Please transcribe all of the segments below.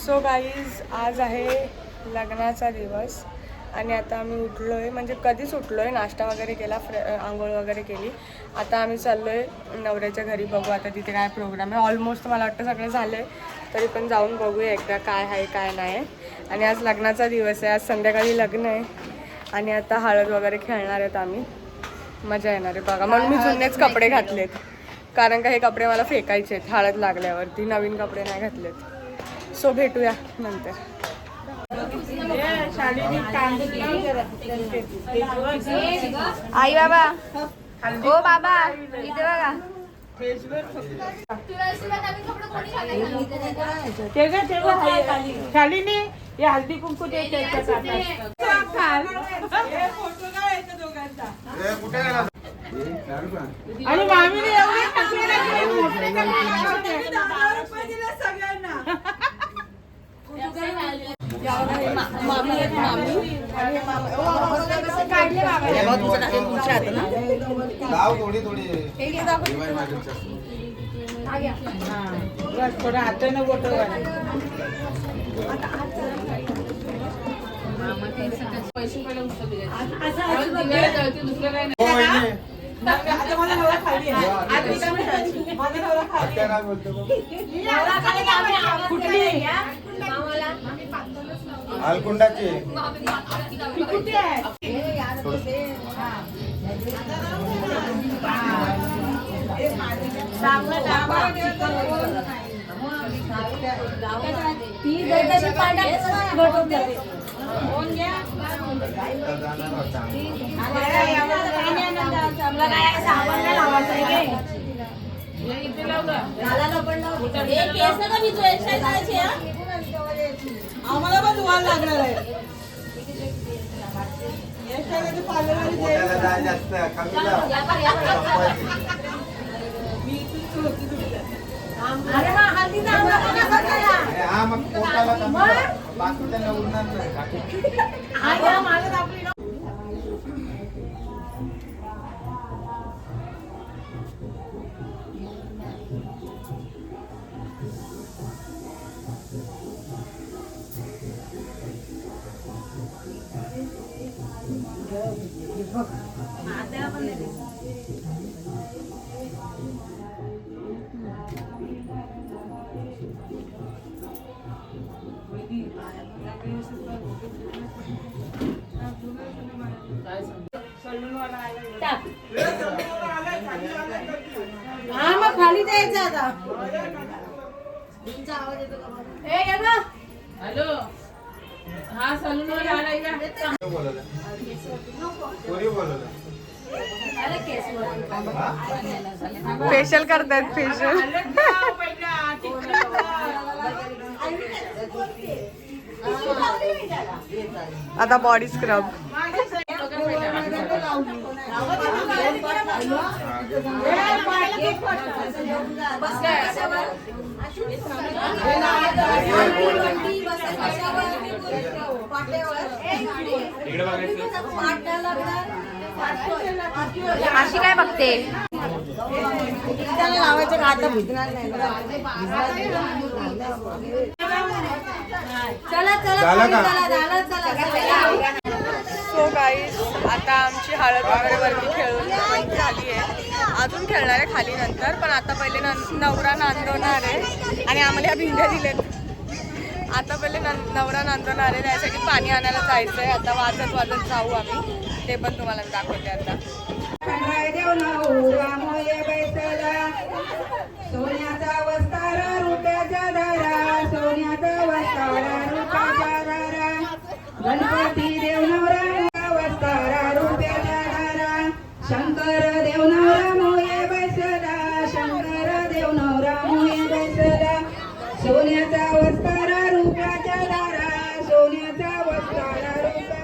So guys आज आहे लग्नाचा दिवस आणि आता आम्ही उठलो आहे, म्हणजे कधीच उठलो आहे, नाश्ता वगैरे केला, आंघोळ वगैरे केली. आता आम्ही चाललो आहे नवऱ्याच्या घरी. बघू आता तिथे काय प्रोग्राम आहे. ऑलमोस्ट मला वाटतं सगळं झालं आहे, तरी पण जाऊन बघूया एकदा काय आहे काय नाही. आणि आज लग्नाचा दिवस आहे, आज संध्याकाळी लग्न आहे आणि आता हळद वगैरे खेळणार आहेत आम्ही. मजा येणार आहे बघा. म्हणून मी जुनेच कपडे घातलेत, कारण का हे कपडे मला फेकायचे आहेत हळद लागल्यावरती. नवीन कपडे नाही घातलेत. सो भेटूया नंतर. आई बाबा, हो बाबा इथे बघा. शालिनी हे हल्दी कुंकू आणि मामीने एवढे सगळ्यांना मामी आहेत, मामी आणि थोडं हाताने बोट पैसे पहिला दुसरं काही नाही. आलकुंडाची आम्हाला पण धुवायला लागणार आहे. हा मग पोटाला बाकी त्यांना उडणार नाही. हा मग खाली जायचं आता. हॅलो हा सलून फेशियल करतायत. फेशियल आता बॉडी स्क्रब. अशी काय बघते? लावायचं का आता? भिजणार नाही. सो गाईज आता आमची हळद वगैरे वरती खेळून झाली आहे. अजून खेळणार आहे खाली नंतर, पण आता पहिले नवरा नांदवणार आहे आणि आम्हाला या भिंड्या दिल्यात. आता पहिले नवरा नांदवणार आहे, त्यासाठी पाणी आणायला जायचं आहे. आता वाजत वाजत जाऊ आम्ही, ते पण तुम्हाला दाखवते आता. सोन्याचा वस्तारा रुपयाच्या दारा, सोन्याचा वस्तारा रुपयाच्या दारा, गणपती देव नवरा वस्तारा रुपयाच्या दारा, शंकर देव नवरा मोये बैसला, शंकर देव नवरा मोये बैसला, सोन्याचा वस्तारा रुपयाच्या दारा, सोन्याचा वस्तारा रुपया.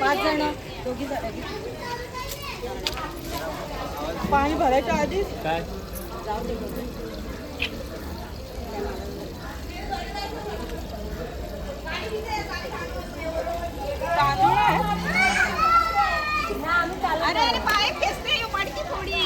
पाच जण पाणी भरायच्या आधी काय अरे पाय खेचते मडकी थोडी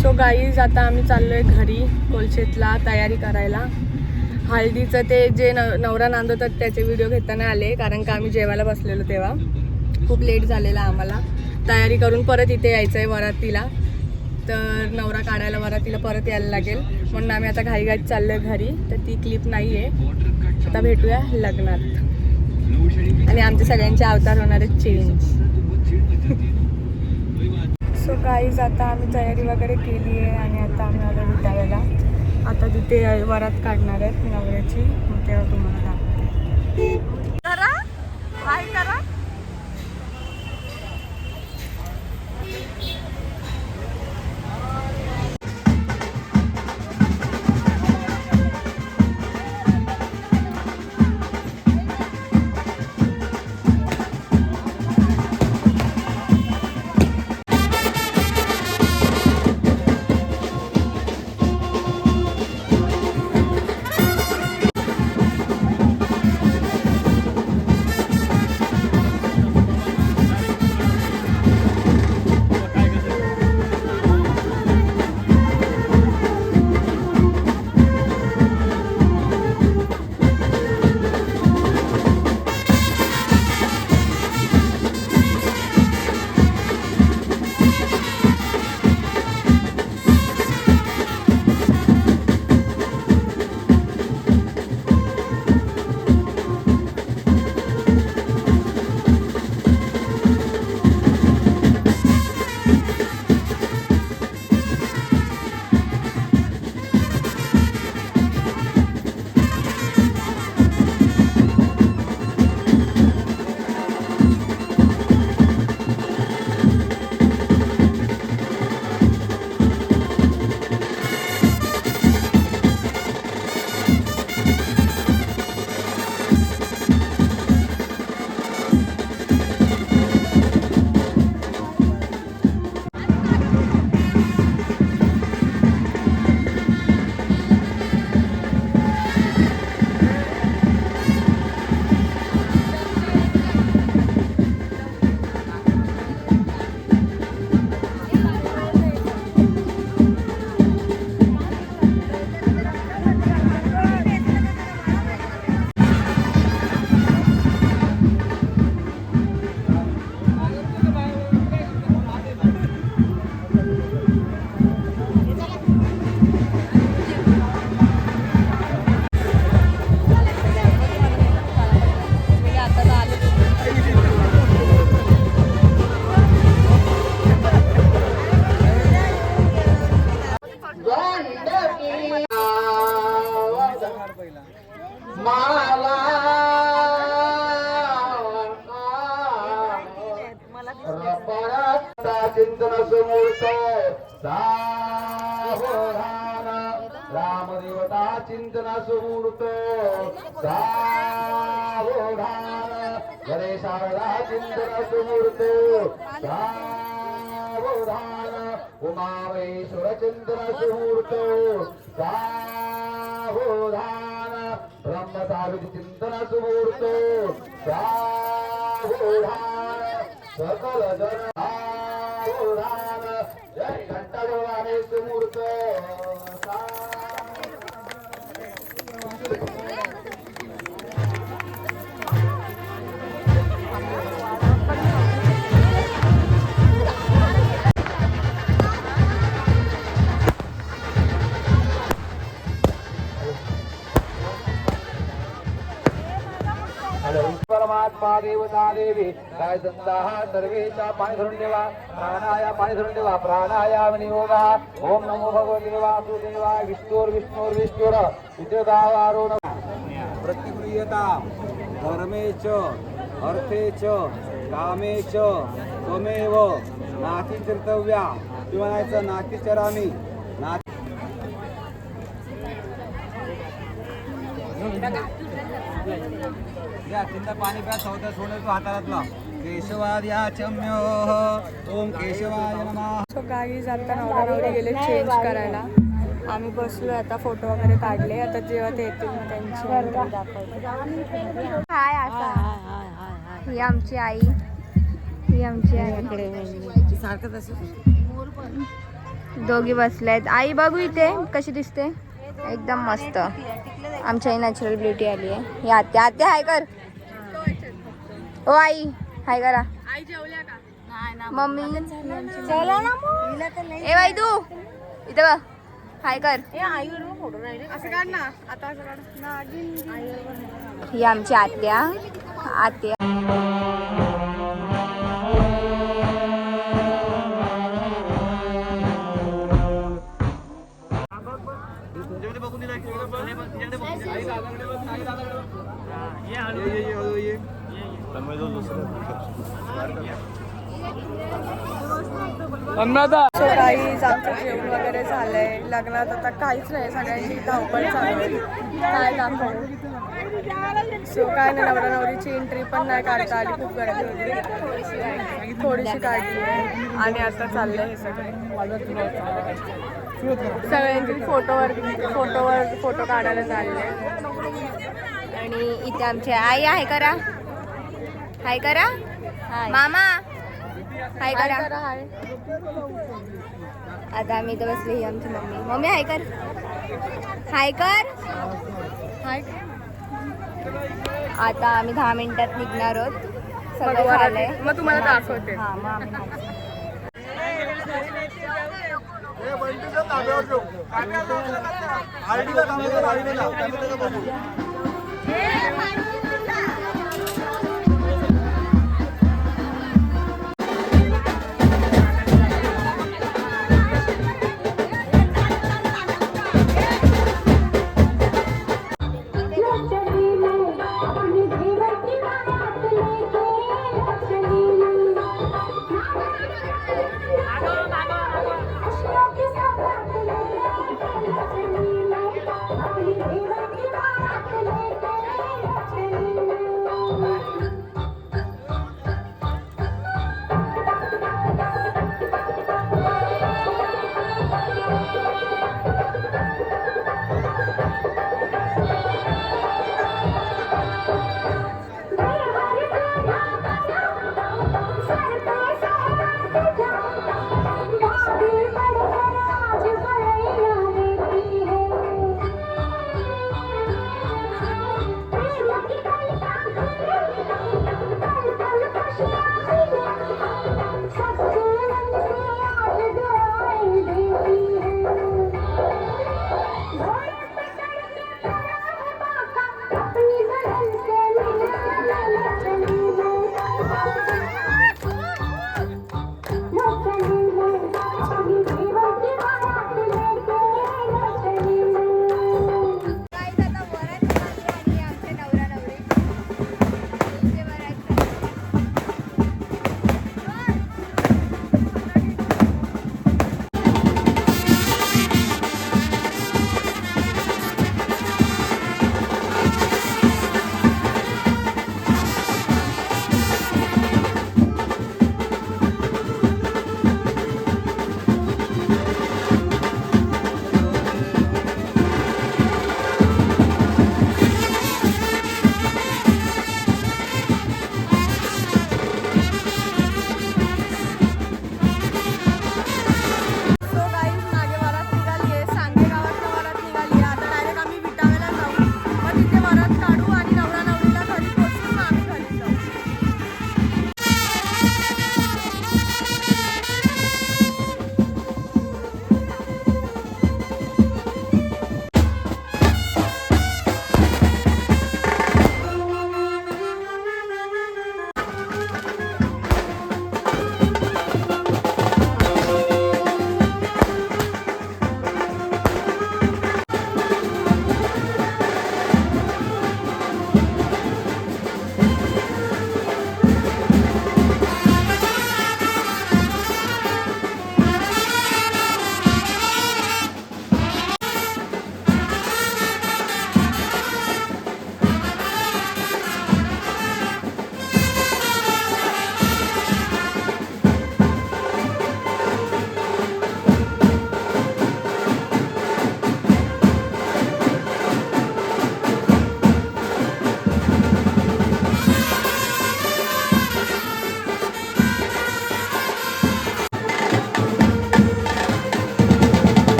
सो गाईज आता आम्ही चाललोय घरी कोलशेतला तयारी करायला. हळदीचं ते जे नवरा नांदवतात त्याचे व्हिडिओ घेताना आले, कारण का आम्ही जेवायला बसलेलो तेव्हा खूप लेट झालेला आम्हाला. तयारी करून परत इथे यायचं आहे वरातीला, तर नवरा काढायला वरातीला परत यायला लागेल, म्हणून आम्ही आता घाईघाईत चाललोय घरी. तर ती क्लिप नाही आहे. आता भेटूया लग्नात आणि आमच्या सगळ्यांचे अवतार होणार आहेत चेंज. सो गाईज आता आम्ही तयारी वगैरे केली आहे आणि आता आम्ही आलो विटाव्याला. आता तिथे वरात काढणार आहेत नवऱ्याची, मग तेव्हा तुम्हाला दाखवते. करा हाय करा. रब्बाचा चिंतन समूर्त सावधान रामदेवता चिंतन समूर्त सावधान गणेशाला चिंतन समूर्त सावधान उमामेश्वर चिंतन समूर्त सावधान ब्रह्मचारी चिंतन समूर्त सावधान सकल जन सावधान जय घंटादेवाने समूर्त परमात्मा देवता देवी काय संताहा सर्वेचा पाणी धरून ठेवा प्राणाया पाणी धरून ठेवा प्राणायाम नियोगा ओम नमो भगवते वासुदेवा विष्णुर्विष्णुर विद्युदावारोण प्रतिक्रियता धर्मेच अर्थेच कामेच त्वमेव नाती कर्तव्या किंवा नाती चरामी या चिंता पाणी प्या सौदा सोडतो हातातला केशवाद्या चम्य ओम केशवाय नमः. सो गाईज आता नवरा नवरी गेले चेंज करायला. आम्ही बसलो आता फोटो वगैरे काढले. आता जेव्हा ते येतील मग त्यांची एंट्री दाखवते. हाय आशा ही आमची आई ही आमची आई दोघी बसल्यात. आई बघू इथे कशी दिसते एकदम मस्त. आमच्या आई नॅचरल ब्युटी आली आहे. ही आत्या आत्या हाय कर ओ आई हाय करा. मम्मी चला ना ए बाई तू इथं बघ हाय कर. असं काढ ना आता ही आमची आत्या आत्या सो गाईज आमचं जेवण वगैरे झालंय. लग्नात आता काहीच नाही सगळ्यांची धावपळ चालू आहे. काय दाखवू सो काय नाही. नवरा नवरीची एंट्री पण नाही काढता आली. खूप गर्दी होती थोडीशी काढली आहे आणि आता चाललंय हे सगळे सगळ्यांची फोटो काढायला चालले. आणि इथे आमची आई आहे करा हाय करा मामा हाय करा. हाय आता आम्ही इथं बसले. ही आमची मम्मी मम्मी हाय कर हाय कर हाय. आता आम्ही 10 मिनिटात निघणार आहोत. सगळं झालंय मग तुम्हाला दाखवते. हा मग आम्ही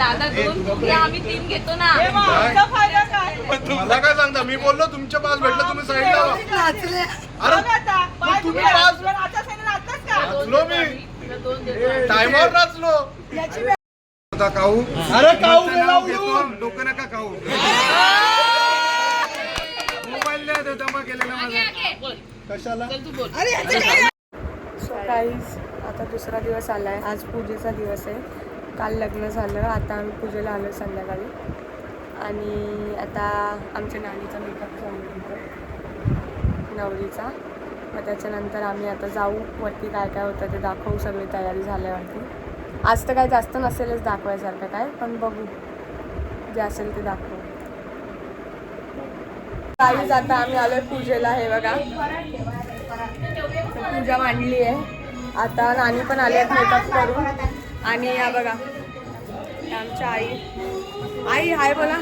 दादा 2 घ्या, आम्ही 3 घेतो ना. मला काय सांगता मी बोललो तुमच्या पास भेटलं तुम्ही साईडला व्हा. नाचले अरे मग तुम्ही पास नाचलो मी टायमावर नाचलो आता काऊ. अरे काऊ डोकं नका काऊ. मोबाईल नाही देऊ जमा केलेला माझा कशाला. सो काहीच आता दुसरा दिवस आला आहे. आज पूजेचा दिवस आहे. काल लग्न झालं, आता आम्ही पूजेला आलो संध्याकाळी. आणि आता आमच्या नानीचा मेकअप चालू होतो नवरीचा. मग त्याच्यानंतर आम्ही आता जाऊ वरती. काय काय होतं ते दाखवू, सगळी तयारी झाल्यावरती. आज तर काय जास्त नसेलच दाखवायसारखं काय, पण बघू जे असेल ते दाखवू. काहीच आता आम्ही आलोय पूजेला. हे बघा पूजा मांडली आहे. आता नानी पण आले आहेत मेकअप करून. आणि या बघा आमच्या आई हाय बोला.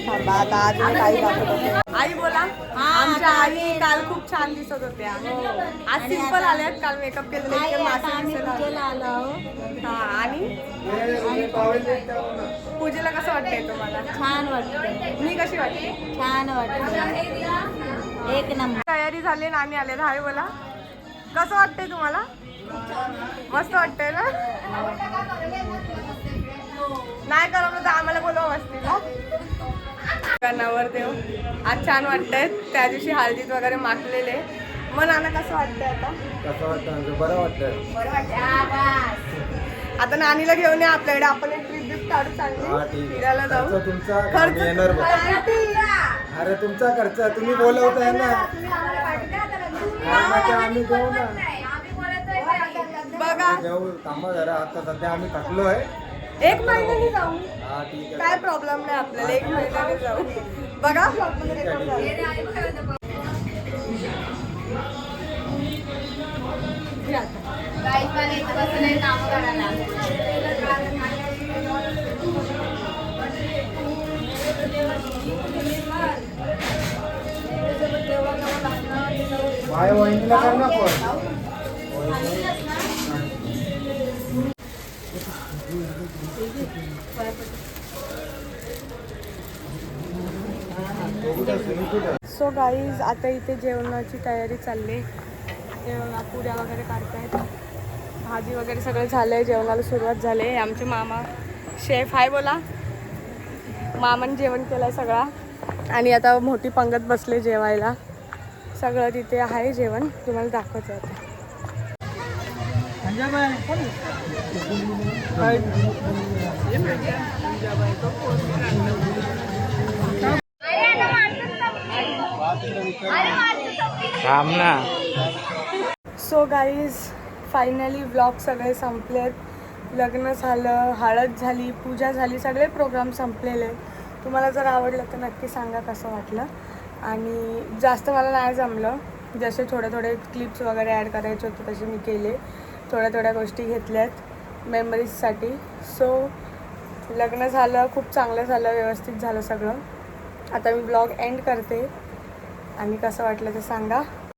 थांबा आता आज मी काही दाखवत होते. आई बोला. आमच्या आई काल खूप छान दिसत होत्या. आज सिंपल आल्यात. काल मेकअप केलेला हा. आणि पूजेला कसं वाटतंय तुम्हाला? छान वाटतं. मी कशी वाटते? छान वाटतं. एक नंबर. तयारी झाली आणि आम्ही आले. हाय बोला. कसं वाटतंय तुम्हाला? मस्त वाटतंय ना? नाही करमलं तर आम्हाला बोलवा मस्तीला. नवरदेव आज छान वाटतंय. त्या दिवशी हळदीत वगैरे माखलेले. मग नाना कसं वाटतंय आता? कसं वाटतं? बरं वाटतं. आता नानीला घेऊन या आपल्याकडे. आपण एक ट्रिप काढू चांगली, फिरायला जाऊ. तुमचा खर्च येणार बघ. अरे तुमचा खर्च तुम्ही बोलवताय ना. आम्ही देऊ ना. बघा देऊ. थांबा जरा आता सध्या आम्ही थकलोय. 1 महिन्याने जाऊ. हा ठीक आहे. काय प्रॉब्लेम नाही आपल्याला. 1 महिन्याने जाऊ. बघा माझ्या वहिनीला कर ना पण. सो गाईज आता इथे जेवणाची तयारी चालली. पुऱ्या वगैरे काढतायत. भाजी वगैरे सगळं झालं आहे. जेवणाला सुरुवात झाली आहे. आमचे मामा शेफ हाय बोला. मामाने जेवण केलं आहे सगळा. आणि आता मोठी पंगत बसले जेवायला. सगळं तिथे आहे जेवण. तुम्हाला दाखवत आहे. सो गाईज फायनली व्लॉग सगळे संपलेत. लग्न झालं, हळद झाली, पूजा झाली, सगळे प्रोग्राम संपलेले. तुम्हाला जर आवडलं तर नक्की सांगा कसं वाटलं. आणि जास्त मला नाही जमलं. जसे थोडे क्लिप्स वगैरे ॲड करायचे होते तसे मी केले. थोड्या गोष्टी घेतल्यात मेमरीजसाठी. सो लग्न झालं, खूप चांगलं झालं, व्यवस्थित झालं सगळं. आता मी ब्लॉग एंड करते. आणि कसं वाटलं ते सांगा.